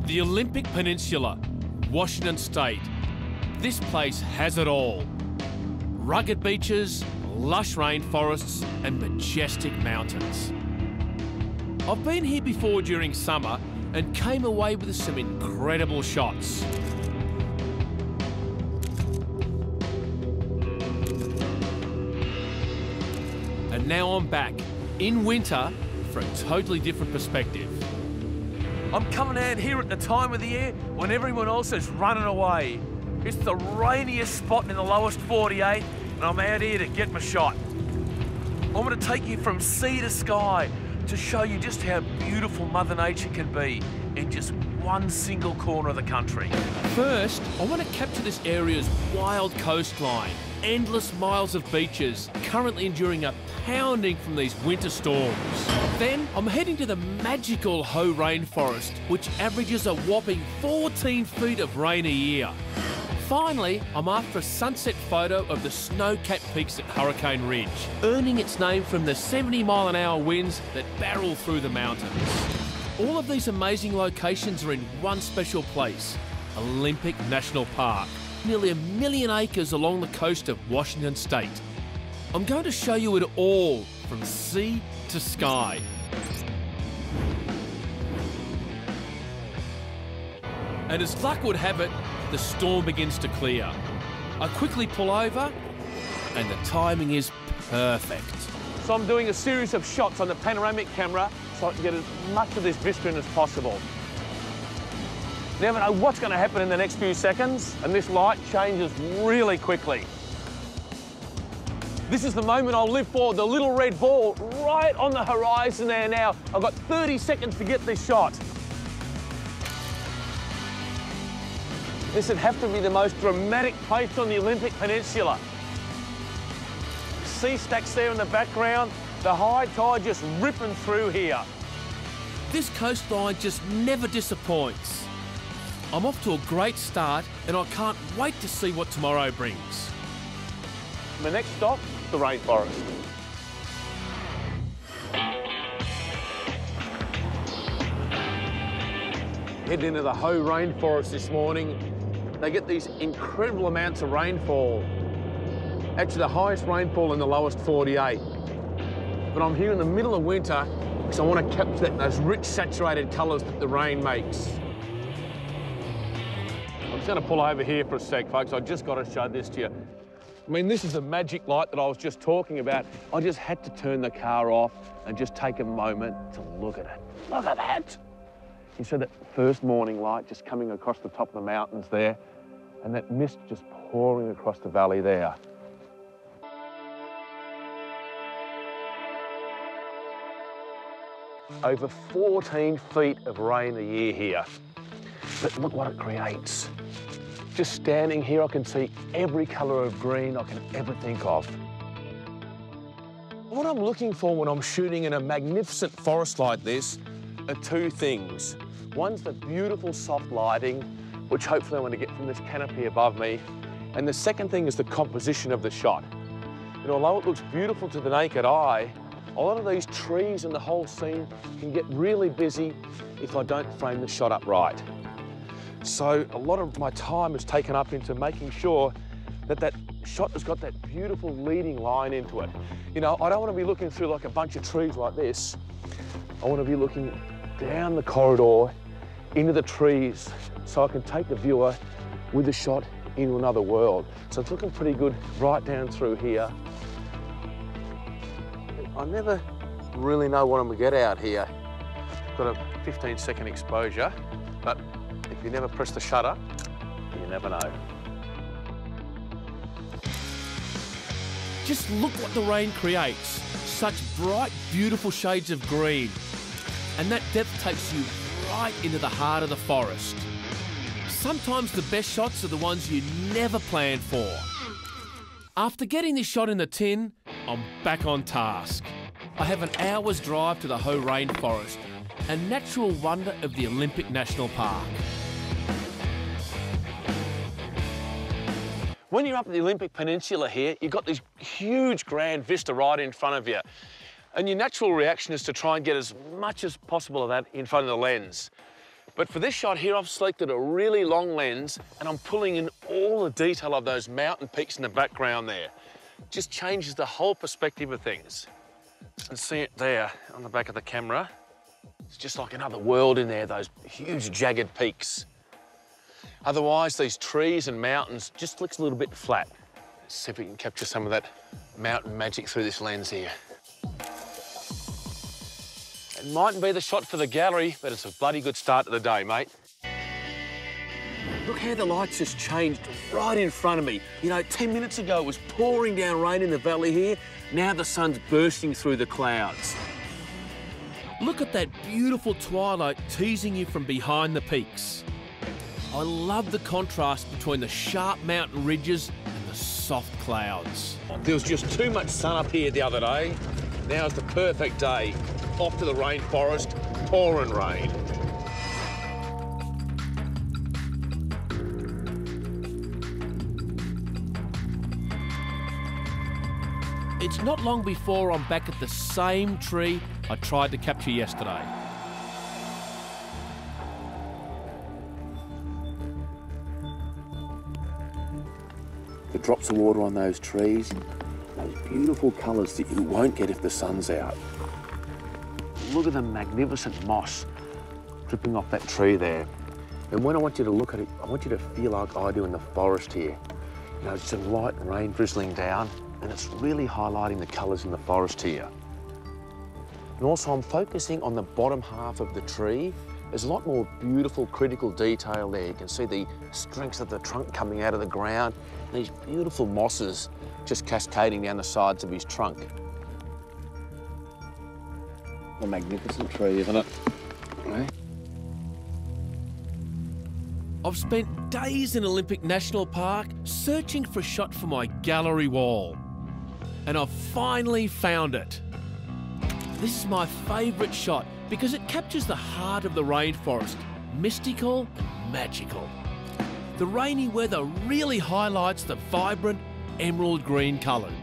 The Olympic Peninsula, Washington State. This place has it all. Rugged beaches, lush rainforests and majestic mountains. I've been here before during summer and came away with some incredible shots. And now I'm back, in winter, for a totally different perspective. I'm coming out here at the time of the year when everyone else is running away. It's the rainiest spot in the lowest 48, and I'm out here to get my shot. I'm going to take you from sea to sky to show you just how beautiful Mother Nature can be in just one single corner of the country. First, I want to capture this area's wild coastline, endless miles of beaches, currently enduring a pounding from these winter storms. Then, I'm heading to the magical Hoh rainforest, which averages a whopping 14 feet of rain a year. Finally, I'm after a sunset photo of the snow-capped peaks at Hurricane Ridge, earning its name from the 70-mile-an-hour winds that barrel through the mountains. All of these amazing locations are in one special place, Olympic National Park, nearly 1 million acres along the coast of Washington State. I'm going to show you it all, from sea to sky. And as luck would have it, the storm begins to clear. I quickly pull over, and the timing is perfect. So I'm doing a series of shots on the panoramic camera so I can get as much of this vista in as possible. You never know what's going to happen in the next few seconds, and this light changes really quickly. This is the moment I'll live for, the little red ball right on the horizon there now. I've got 30 seconds to get this shot. This would have to be the most dramatic place on the Olympic Peninsula. Sea stacks there in the background, the high tide just ripping through here. This coastline just never disappoints. I'm off to a great start and I can't wait to see what tomorrow brings. My next stop, the rainforest. Heading into the Hoh rainforest this morning. They get these incredible amounts of rainfall. Actually, the highest rainfall in the lowest 48. But I'm here in the middle of winter because I want to capture those rich, saturated colours that the rain makes. I'm just going to pull over here for a sec, folks. I just got to show this to you. I mean, this is the magic light that I was just talking about. I just had to turn the car off and just take a moment to look at it. Look at that. You see that first morning light just coming across the top of the mountains there, and that mist just pouring across the valley there. Over 14 feet of rain a year here. But look what it creates. Just standing here, I can see every colour of green I can ever think of. What I'm looking for when I'm shooting in a magnificent forest like this are two things. One's the beautiful soft lighting, which hopefully I'm going to get from this canopy above me. And the second thing is the composition of the shot. And although it looks beautiful to the naked eye, a lot of these trees and the whole scene can get really busy if I don't frame the shot up right. So a lot of my time is taken up into making sure that that shot has got that beautiful leading line into it. You know, I don't want to be looking through like a bunch of trees like this. I want to be looking down the corridor into the trees so I can take the viewer with the shot into another world. So it's looking pretty good right down through here. I never really know what I'm going to get out here. Got a 15-second exposure, but if you never press the shutter, you never know. Just look what the rain creates. Such bright, beautiful shades of green. And that depth takes you right into the heart of the forest. Sometimes the best shots are the ones you never planned for. After getting this shot in the tin, I'm back on task. I have an hour's drive to the Hoh rainforest, a natural wonder of the Olympic National Park. When you're up at the Olympic Peninsula here, you've got this huge grand vista right in front of you. And your natural reaction is to try and get as much as possible of that in front of the lens. But for this shot here, I've selected a really long lens and I'm pulling in all the detail of those mountain peaks in the background there. Just changes the whole perspective of things. And see it there on the back of the camera. It's just like another world in there, those huge jagged peaks. Otherwise, these trees and mountains just looks a little bit flat. Let's see if we can capture some of that mountain magic through this lens here. It mightn't be the shot for the gallery, but it's a bloody good start to the day, mate. Look how the lights just changed right in front of me. You know, 10 minutes ago it was pouring down rain in the valley here. Now the sun's bursting through the clouds. Look at that beautiful twilight teasing you from behind the peaks. I love the contrast between the sharp mountain ridges and the soft clouds. There was just too much sun up here the other day. Now's the perfect day. Off to the rainforest, pouring rain. It's not long before I'm back at the same tree I tried to capture yesterday. The drops of water on those trees, those beautiful colours that you won't get if the sun's out. Look at the magnificent moss dripping off that tree there. And when I want you to look at it, I want you to feel like I do in the forest here. You know, it's some light rain drizzling down, and it's really highlighting the colours in the forest here. And also I'm focusing on the bottom half of the tree. There's a lot more beautiful critical detail there. You can see the strengths of the trunk coming out of the ground, and these beautiful mosses just cascading down the sides of his trunk. A magnificent tree, isn't it? Right. I've spent days in Olympic National Park searching for a shot for my gallery wall. And I've finally found it. This is my favourite shot because it captures the heart of the rainforest, mystical and magical. The rainy weather really highlights the vibrant emerald green colours.